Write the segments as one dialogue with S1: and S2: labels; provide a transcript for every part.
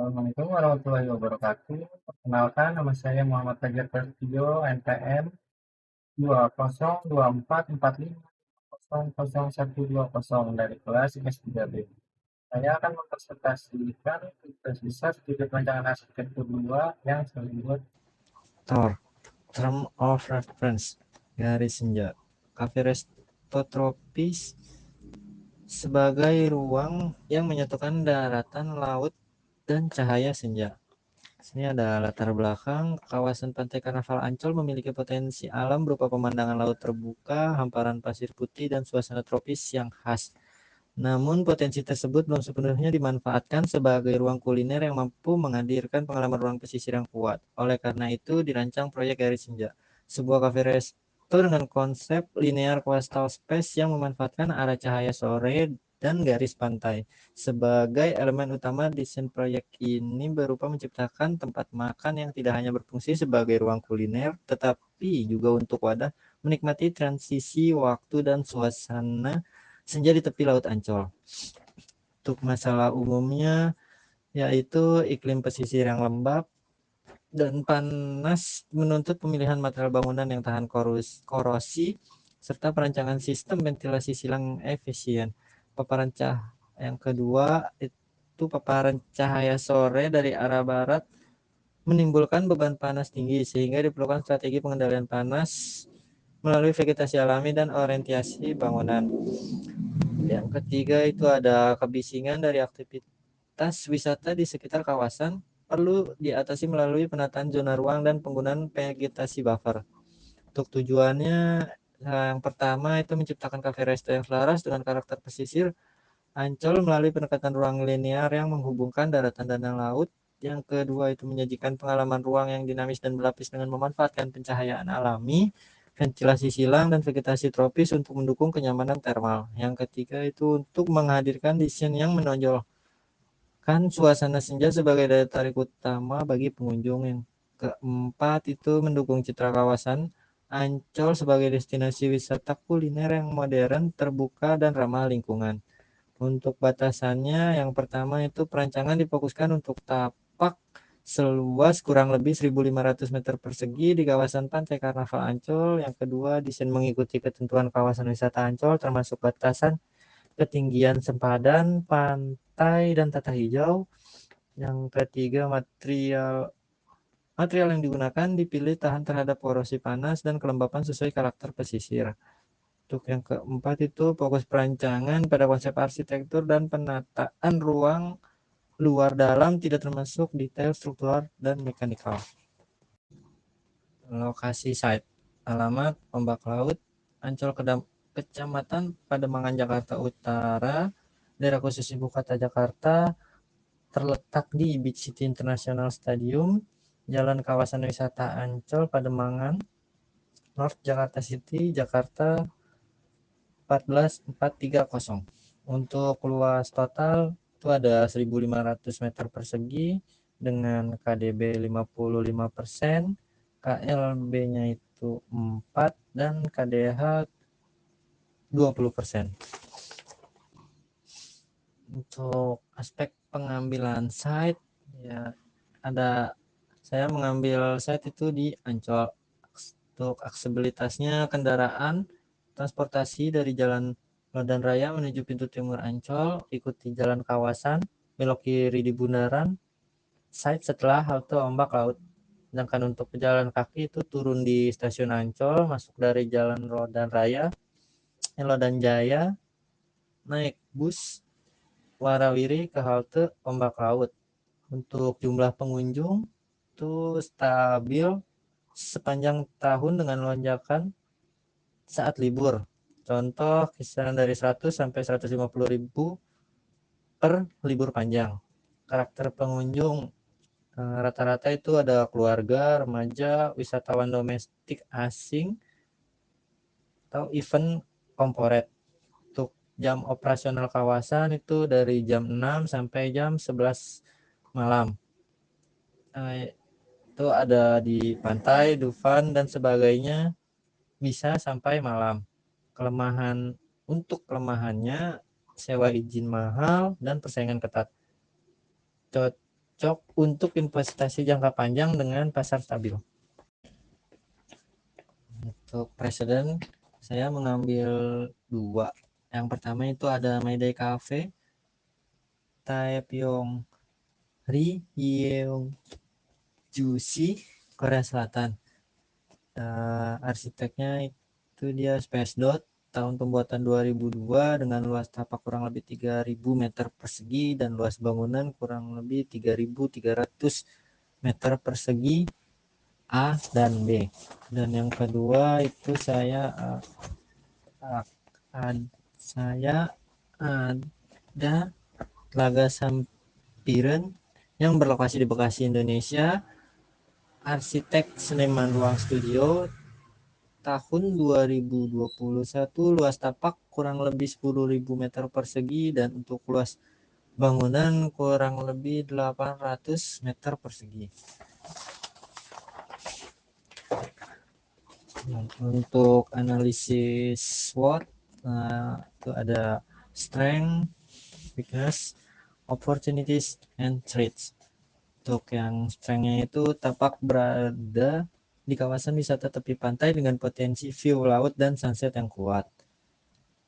S1: Assalamualaikum warahmatullahi wabarakatuh. Perkenalkan, nama saya Muhammad Fajar Prasetyo, NPM 202454500120 dari kelas S3B. Saya akan mempresentasikan tugas besar studi perancangan arsitektur 2 yang saya buat.
S2: Term of reference garis senja. Cafe resto tropis sebagai ruang yang menyatukan daratan, laut, dan cahaya senja. Sini ada latar belakang. Kawasan Pantai Karnaval Ancol memiliki potensi alam berupa pemandangan laut terbuka, hamparan pasir putih, dan suasana tropis yang khas. Namun potensi tersebut belum sepenuhnya dimanfaatkan sebagai ruang kuliner yang mampu menghadirkan pengalaman ruang pesisir yang kuat. Oleh karena itu dirancang proyek Garis Senja, sebuah cafe resto dengan konsep linear coastal space yang memanfaatkan arah cahaya sore dan garis pantai. Sebagai elemen utama desain proyek ini berupa menciptakan tempat makan yang tidak hanya berfungsi sebagai ruang kuliner, tetapi juga untuk wadah menikmati transisi waktu dan suasana senja di tepi Laut Ancol. Untuk masalah umumnya yaitu iklim pesisir yang lembab dan panas menuntut pemilihan material bangunan yang tahan korosi serta perancangan sistem ventilasi silang efisien. Paparan yang kedua itu paparan cahaya sore dari arah barat menimbulkan beban panas tinggi sehingga diperlukan strategi pengendalian panas melalui vegetasi alami dan orientasi bangunan. Yang ketiga itu ada kebisingan dari aktivitas wisata di sekitar kawasan perlu diatasi melalui penataan zona ruang dan penggunaan vegetasi buffer. Untuk tujuannya yang pertama itu menciptakan cafe resto yang selaras dengan karakter pesisir Ancol melalui pendekatan ruang linear yang menghubungkan daratan dan laut. Yang kedua itu menyajikan pengalaman ruang yang dinamis dan berlapis dengan memanfaatkan pencahayaan alami, ventilasi silang, dan vegetasi tropis untuk mendukung kenyamanan termal. Yang ketiga itu untuk menghadirkan desain yang menonjolkan suasana senja sebagai daya tarik utama bagi pengunjung. Yang keempat itu mendukung citra kawasan Ancol sebagai destinasi wisata kuliner yang modern, terbuka, dan ramah lingkungan. Untuk batasannya, yang pertama itu perancangan difokuskan untuk tapak seluas kurang lebih 1.500 meter persegi di kawasan Pantai Karnaval Ancol. Yang kedua, desain mengikuti ketentuan kawasan wisata Ancol termasuk batasan ketinggian sempadan, pantai, dan tata hijau. Yang ketiga, material yang digunakan dipilih tahan terhadap korosi panas dan kelembapan sesuai karakter pesisir. Untuk yang keempat itu fokus perancangan pada konsep arsitektur dan penataan ruang luar dalam tidak termasuk detail struktural dan mekanikal. Lokasi site, alamat Ombak Laut, Ancol Kecamatan Pademangan Jakarta Utara, daerah khusus ibu kota Jakarta, terletak di Beach City International Stadium, Jalan Kawasan Wisata Ancol Pademangan, North Jakarta City, Jakarta 14430. Untuk luas total itu ada 1.500 meter persegi dengan KDB 55%, KLB-nya itu 4 dan KDH 20%. Untuk aspek pengambilan site ya ada saya mengambil site itu di Ancol. Untuk aksesibilitasnya kendaraan transportasi dari Jalan Lodan Raya menuju pintu timur Ancol, ikuti jalan kawasan, belok kiri di bundaran, site setelah halte Ombak Laut. Sedangkan untuk pejalan kaki itu turun di stasiun Ancol, masuk dari Jalan Lodan Raya, Lodan Jaya, naik bus Warawiri ke halte Ombak Laut. Untuk jumlah pengunjung itu stabil sepanjang tahun dengan lonjakan saat libur. Contoh kisaran dari 100 sampai 150 ribu per libur panjang. Karakter pengunjung rata-rata itu ada keluarga, remaja, wisatawan domestik asing, atau event corporate. Untuk jam operasional kawasan itu dari jam 6 sampai jam 11 malam. Itu ada di pantai, Dufan, dan sebagainya bisa sampai malam. Untuk kelemahannya sewa izin mahal dan persaingan ketat. cocok untuk investasi jangka panjang dengan pasar stabil. Untuk presiden saya mengambil 2. Yang pertama itu ada Mayday Cafe, Taepyeong Ri Yeong Jushi, Korea Selatan. Arsiteknya itu dia Space Dot, tahun pembuatan 2002 dengan luas tapak kurang lebih 3000 meter persegi dan luas bangunan kurang lebih 3300 meter persegi A dan B. Dan yang kedua itu saya ada Telaga Sampiren yang berlokasi di Bekasi, Indonesia. Arsitek Seniman Ruang Studio, tahun 2021, luas tapak kurang lebih 10.000 meter persegi dan untuk luas bangunan kurang lebih 800 meter persegi. Untuk analisis SWOT itu ada strength, weakness, opportunities, and threats. Untuk yang strength-nya itu tapak berada di kawasan wisata tepi pantai dengan potensi view laut dan sunset yang kuat.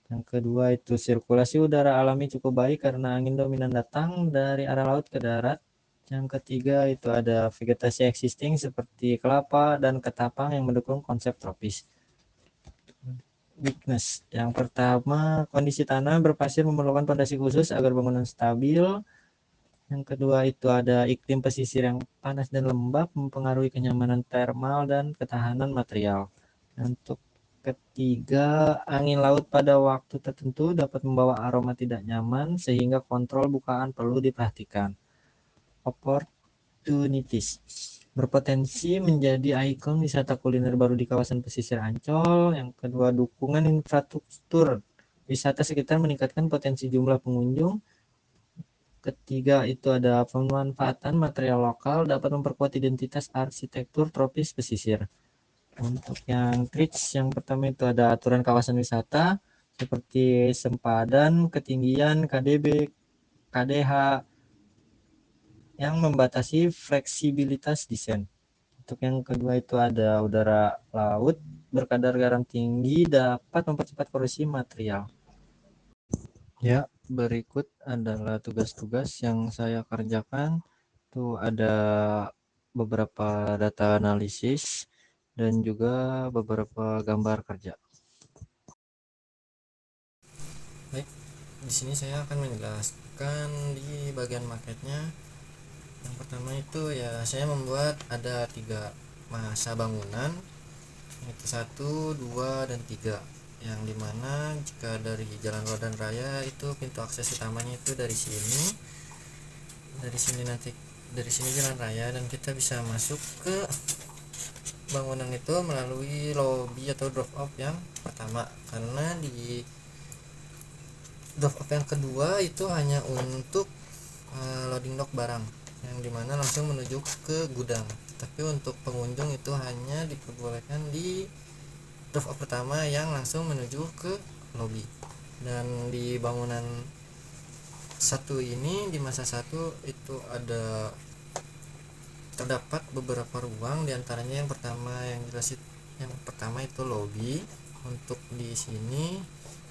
S2: Yang kedua itu sirkulasi udara alami cukup baik karena angin dominan datang dari arah laut ke darat. Yang ketiga itu ada vegetasi existing seperti kelapa dan ketapang yang mendukung konsep tropis. Weakness. Yang pertama, kondisi tanah berpasir memerlukan fondasi khusus agar bangunan stabil. Yang kedua itu ada iklim pesisir yang panas dan lembab mempengaruhi kenyamanan termal dan ketahanan material. Untuk ketiga, angin laut pada waktu tertentu dapat membawa aroma tidak nyaman sehingga kontrol bukaan perlu diperhatikan. Opportunities. Berpotensi menjadi ikon wisata kuliner baru di kawasan pesisir Ancol. Yang kedua, dukungan infrastruktur wisata sekitar meningkatkan potensi jumlah pengunjung. Ketiga itu ada pemanfaatan material lokal dapat memperkuat identitas arsitektur tropis pesisir. Untuk yang tricks, yang pertama itu ada aturan kawasan wisata seperti sempadan, ketinggian, KDB, KDH yang membatasi fleksibilitas desain. Untuk yang kedua itu ada udara laut berkadar garam tinggi dapat mempercepat korosi material. Ya, berikut adalah tugas-tugas yang saya kerjakan. Tuh ada beberapa data analisis dan juga beberapa gambar kerja. Baik, di sini saya akan menjelaskan di bagian marketnya. Yang pertama itu ya saya membuat ada 3 masa bangunan, itu 1, 2, dan 3. Yang dimana jika dari Jalan Rodan Raya itu pintu akses utamanya itu dari sini. Dari sini Jalan Raya dan kita bisa masuk ke bangunan itu melalui lobby atau drop off yang pertama, karena di drop off yang kedua itu hanya untuk loading dock barang yang dimana langsung menuju ke gudang, tapi untuk pengunjung itu hanya diperbolehkan di drop off pertama yang langsung menuju ke lobby. Dan di bangunan satu ini di masa 1 itu terdapat beberapa ruang, diantaranya yang pertama itu lobby. Untuk di sini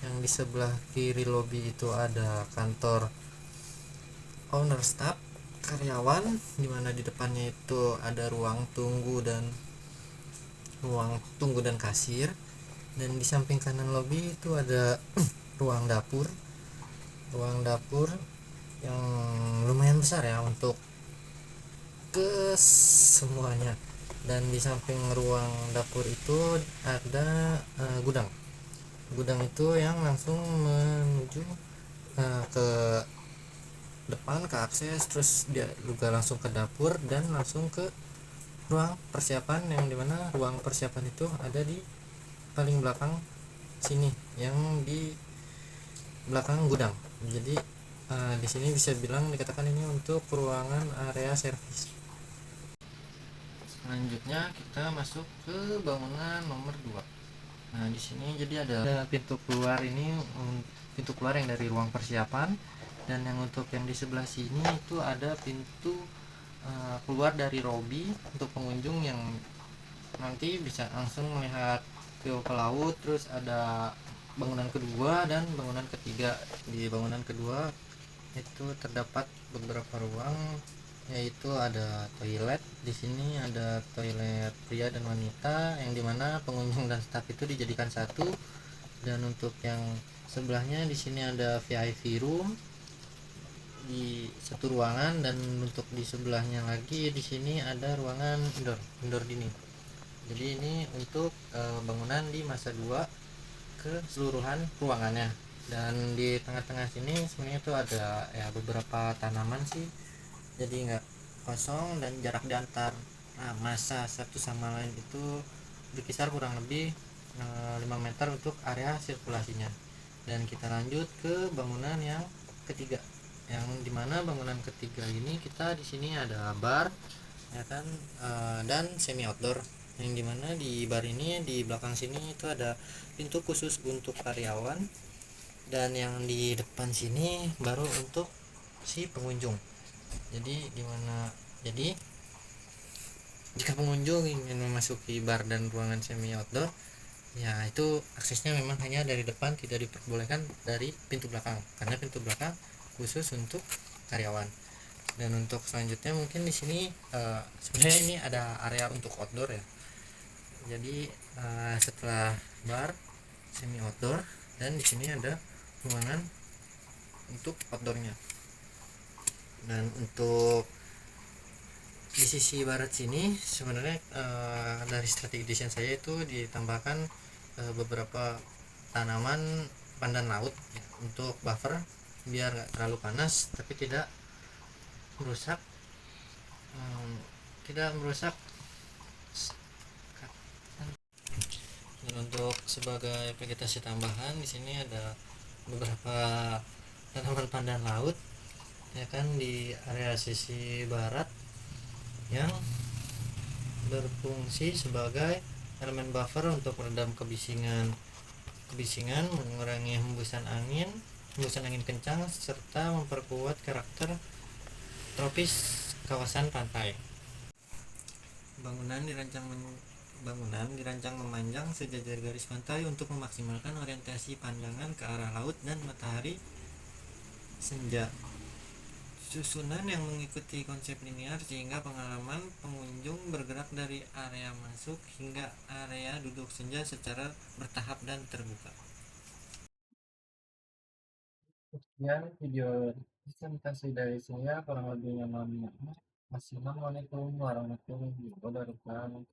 S2: yang di sebelah kiri lobby itu ada kantor owner staff karyawan, dimana di depannya itu ada ruang tunggu dan kasir. Dan di samping kanan lobby itu ada ruang dapur yang lumayan besar ya untuk ke semuanya. Dan di samping ruang dapur itu ada gudang itu yang langsung menuju ke depan, ke akses, terus dia juga langsung ke dapur dan langsung ke ruang persiapan, yang dimana ruang persiapan itu ada di paling belakang sini, yang di belakang gudang. Jadi di sini bisa dikatakan ini untuk ruangan area servis. Selanjutnya kita masuk ke bangunan nomor 2. Nah, di sini jadi ada pintu keluar yang dari ruang persiapan, dan yang untuk yang di sebelah sini itu ada pintu
S3: keluar dari lobby untuk pengunjung yang nanti bisa langsung melihat view ke laut. Terus ada bangunan kedua dan bangunan ketiga. Di bangunan kedua itu terdapat beberapa ruang, yaitu ada toilet. Di sini ada toilet pria dan wanita, yang dimana pengunjung dan staf itu dijadikan satu. Dan untuk yang sebelahnya di sini ada VIP room di satu ruangan, dan untuk di sebelahnya lagi di sini ada ruangan indoor dining. Jadi ini untuk bangunan di masa 2 keseluruhan ruangannya. Dan di tengah-tengah sini sebenarnya itu ada ya beberapa tanaman sih, jadi nggak kosong. Dan jarak di antar masa satu sama lain itu berkisar kurang lebih 5 meter untuk area sirkulasinya. Dan kita lanjut ke bangunan yang ketiga, yang dimana bangunan ketiga ini kita di sini ada bar, ya kan, dan semi outdoor. Yang dimana di bar ini di belakang sini itu ada pintu khusus untuk karyawan, dan yang di depan sini baru untuk si pengunjung. Jadi jika pengunjung ingin memasuki bar dan ruangan semi outdoor, ya itu aksesnya memang hanya dari depan, tidak diperbolehkan dari pintu belakang, karena pintu belakang khusus untuk karyawan. Dan untuk selanjutnya mungkin di sini sebenarnya ini ada area untuk outdoor ya. Jadi setelah bar semi outdoor, dan di sini ada ruangan untuk outdoornya. Dan untuk di sisi barat sini sebenarnya dari strategi desain saya itu ditambahkan beberapa tanaman pandan laut ya, untuk buffer biar nggak terlalu panas tapi merusak em, tidak merusak. Dan untuk sebagai vegetasi tambahan di sini ada beberapa tanaman pandan laut, ya kan, di area sisi barat yang berfungsi sebagai elemen buffer untuk meredam kebisingan, mengurangi hembusan angin kencang, serta memperkuat karakter tropis kawasan pantai. Bangunan dirancang Bangunan dirancang memanjang sejajar garis pantai untuk memaksimalkan orientasi pandangan ke arah laut dan matahari senja. Susunan yang mengikuti konsep linear sehingga pengalaman pengunjung bergerak dari area masuk hingga area duduk senja secara bertahap dan terbuka.
S1: Sekian video presentasi dari saya, kurang lebihnya mohon maaf. Wassalamualaikum warahmatullahi wabarakatuh.